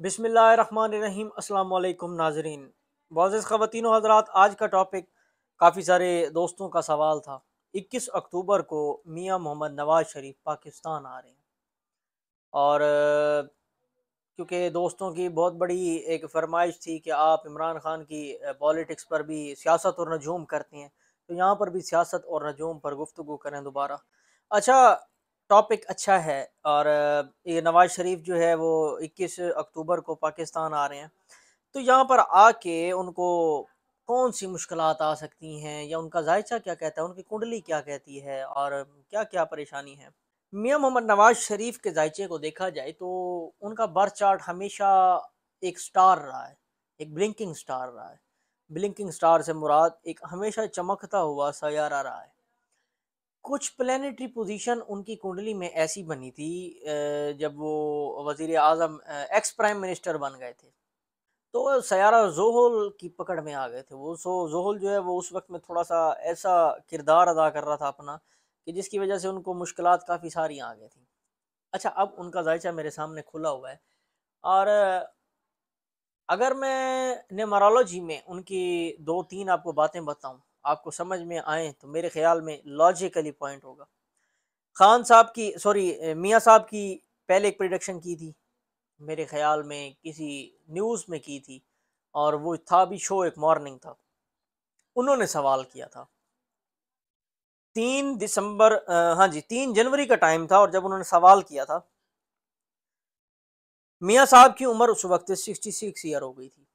बिस्मिल्लाहिर्रहमानिर्रहीम। अस्सलाम वालेकुम नाजरीन, मुअज़्ज़िज़ ख़वातीन व हज़रात, आज का टॉपिक काफ़ी सारे दोस्तों का सवाल था। 21 अक्टूबर को मियां मोहम्मद नवाज़ शरीफ पाकिस्तान आ रहे हैं और क्योंकि दोस्तों की बहुत बड़ी एक फरमाइश थी कि आप इमरान खान की पॉलिटिक्स पर भी सियासत और नजूम करते हैं, तो यहाँ पर भी सियासत और नजूम पर गुफ्तगू करें दोबारा। अच्छा, टॉपिक अच्छा है। और ये नवाज शरीफ जो है वो 21 अक्टूबर को पाकिस्तान आ रहे हैं, तो यहाँ पर आके उनको कौन सी मुश्किलात आ सकती हैं या उनका जायचा क्या कहता है, उनकी कुंडली क्या कहती है और क्या क्या परेशानी है। मियां मोहम्मद नवाज शरीफ के जायचे को देखा जाए तो उनका बर्थ चार्ट हमेशा एक स्टार रहा है, एक ब्लिंकिंग स्टार रहा है। ब्लिंकिंग स्टार से मुराद एक हमेशा चमकता हुआ सैयारा रहा है। कुछ प्लेनेटरी पोजीशन उनकी कुंडली में ऐसी बनी थी, जब वो वजीर आजम एक्स प्राइम मिनिस्टर बन गए थे, तो वो सयारा जोहल की पकड़ में आ गए थे। वो जोहल जो है वो उस वक्त में थोड़ा सा ऐसा किरदार अदा कर रहा था अपना, कि जिसकी वजह से उनको मुश्किलात काफ़ी सारी आ गई थी। अच्छा, अब उनका जायचा मेरे सामने खुला हुआ है। और अगर मैं न्यूमरोलॉजी में उनकी दो तीन आपको बातें बताऊं, आपको समझ में आए, तो मेरे ख्याल में लॉजिकली पॉइंट होगा। खान साहब की, सॉरी, मियाँ साहब की पहले एक प्रिडिक्शन की थी, मेरे ख्याल में किसी न्यूज़ में की थी, और वो था भी शो, एक मॉर्निंग था, उन्होंने सवाल किया था 3 दिसंबर, हाँ जी, 3 जनवरी का टाइम था। और जब उन्होंने सवाल किया था, मियाँ साहब की उम्र उस वक्त 66 ईयर हो गई थी।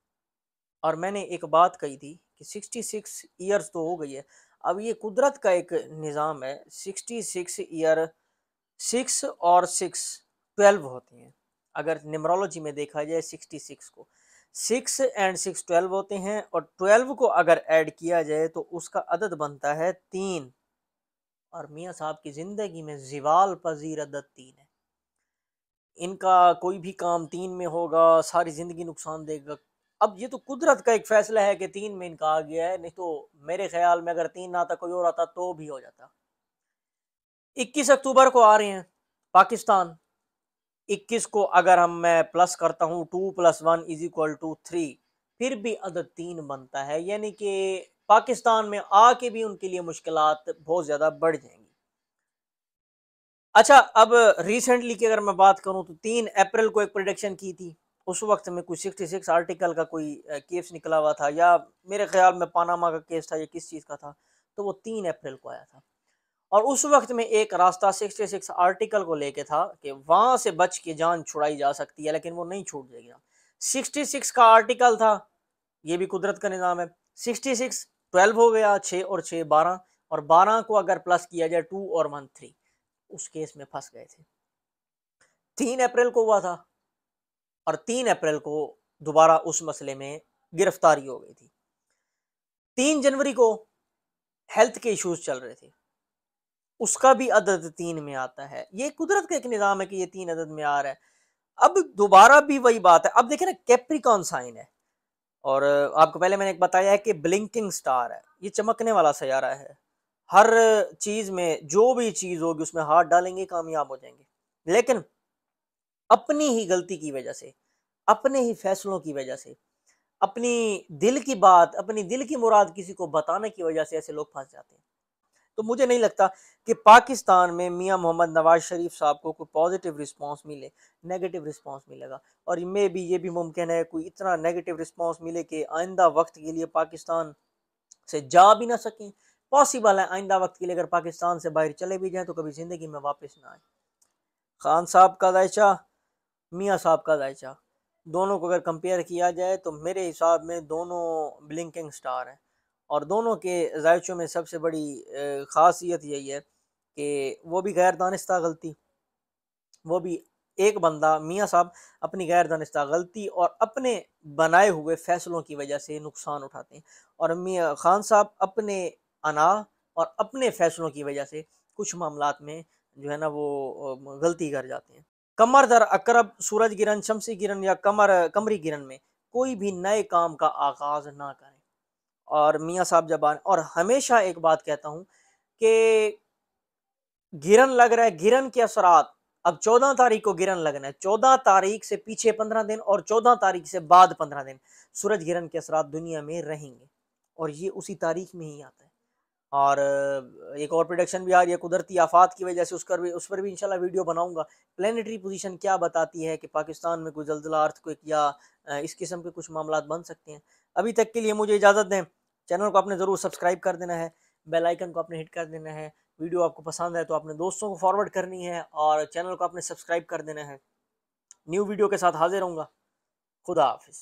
और मैंने एक बात कही थी कि 66 ईयर्स तो हो गई है, अब ये कुदरत का एक निज़ाम है। 66 ईयर, 6 और 6 12 होते हैं। अगर न्यूमरोलॉजी में देखा जाए 66 को, 6 और 6 12 होते हैं, और 12 को अगर ऐड किया जाए तो उसका अदद बनता है 3। और मियाँ साहब की ज़िंदगी में ज़िवाल पजीर अदद 3 है। इनका कोई भी काम 3 में होगा, सारी ज़िंदगी नुकसान देगा। अब ये तो कुदरत का एक फैसला है कि 3 में इनका आ गया है, नहीं तो मेरे ख्याल में अगर 3 ना आता, कोई और आता तो भी हो जाता। 21 अक्टूबर को आ रहे हैं पाकिस्तान। 21 को अगर मैं प्लस करता हूँ, 2+1 = 3, फिर भी अदद 3 बनता है, यानी कि पाकिस्तान में आके भी उनके लिए मुश्किलात बहुत ज़्यादा बढ़ जाएंगी। अच्छा, अब रिसेंटली की अगर मैं बात करूं तो 3 अप्रैल को एक प्रोडिक्शन की थी। उस वक्त में कुछ 66 आर्टिकल का कोई केस निकला हुआ था, या मेरे ख्याल में पानामा का केस था, या किस चीज़ का था, तो वो 3 अप्रैल को आया था। और उस वक्त में एक रास्ता 66 आर्टिकल को लेके था कि वहां से बच के जान छुड़ाई जा सकती है, लेकिन वो नहीं छूट जाएगी। 66 का आर्टिकल था, ये भी कुदरत का निज़ाम है। 66 12 हो गया, 6 और 6 12, और 12 को अगर प्लस किया जाए 2 और 1 3, उस केस में फंस गए थे। 3 अप्रैल को हुआ था, और 3 अप्रैल को दोबारा उस मसले में गिरफ्तारी हो गई थी। 3 जनवरी को हेल्थ के इश्यूज चल रहे थे, उसका भी अदद 3 में आता है। ये कुदरत का एक निज़ाम है कि ये 3 अदद में आ रहा है। अब दोबारा भी वही बात है। अब देखें ना, कैप्रिकॉन साइन है, और आपको पहले मैंने एक बताया है कि ब्लिंकिंग स्टार है, ये चमकने वाला सैयारा है। हर चीज में जो भी चीज होगी उसमें हाथ डालेंगे, कामयाब हो जाएंगे। लेकिन अपनी ही गलती की वजह से, अपने ही फैसलों की वजह से, अपनी दिल की बात, अपनी दिल की मुराद किसी को बताने की वजह से ऐसे लोग फंस जाते हैं। तो मुझे नहीं लगता कि पाकिस्तान में मियां मोहम्मद नवाज शरीफ साहब को कोई पॉजिटिव रिस्पांस मिले, नेगेटिव रिस्पांस मिलेगा। और ये भी मुमकिन है कोई इतना नेगेटिव रिस्पांस मिले कि आइंदा वक्त के लिए पाकिस्तान से जा भी ना सकें। पॉसिबल है आइंदा वक्त के लिए अगर पाकिस्तान से बाहर चले भी जाएं तो कभी ज़िंदगी में वापस ना आए। खान साहब का दायचा, मियाँ साहब का दायचा, दोनों को अगर कंपेयर किया जाए तो मेरे हिसाब में दोनों ब्लिंकिंग स्टार हैं। और दोनों के जायचों में सबसे बड़ी ख़ासियत यही है कि वो भी गैर दानिस्ता गलती, वो भी एक बंदा मियाँ साहब अपनी गैर दानिस्ता गलती और अपने बनाए हुए फैसलों की वजह से नुकसान उठाते हैं, और मियाँ खान साहब अपने अना और अपने फैसलों की वजह से कुछ मामलात में जो है ना वो गलती कर जाते हैं। कमर दर अकरब, सूरज गिरन, शमसी गिरन या कमरी गिरन में कोई भी नए काम का आगाज ना करें। और मियाँ साहब जब आए, और हमेशा एक बात कहता हूँ कि गिरन लग रहा है, गिरन के असरात अब 14 तारीख को गिरन लगना है, 14 तारीख से पीछे 15 दिन और 14 तारीख से बाद 15 दिन सूरज गिरन के असरात दुनिया में रहेंगे, और ये उसी तारीख में ही आता है। और एक और प्रोडिक्शन भी आ रही है कुदरती आफात की वजह से, उस पर भी इंशाल्लाह वीडियो बनाऊंगा। प्लानिटरी पोजीशन क्या बताती है कि पाकिस्तान में कोई जल्जला, अर्थक्वेक या इस किस्म के कुछ मामला बन सकते हैं। अभी तक के लिए मुझे इजाज़त दें। चैनल को आपने ज़रूर सब्सक्राइब कर देना है, बेल आइकन को आपने हिट कर देना है। वीडियो आपको पसंद है तो अपने दोस्तों को फॉरवर्ड करनी है और चैनल को आपने सब्सक्राइब कर देना है। न्यू वीडियो के साथ हाजिर होऊंगा। खुदा हाफिज़।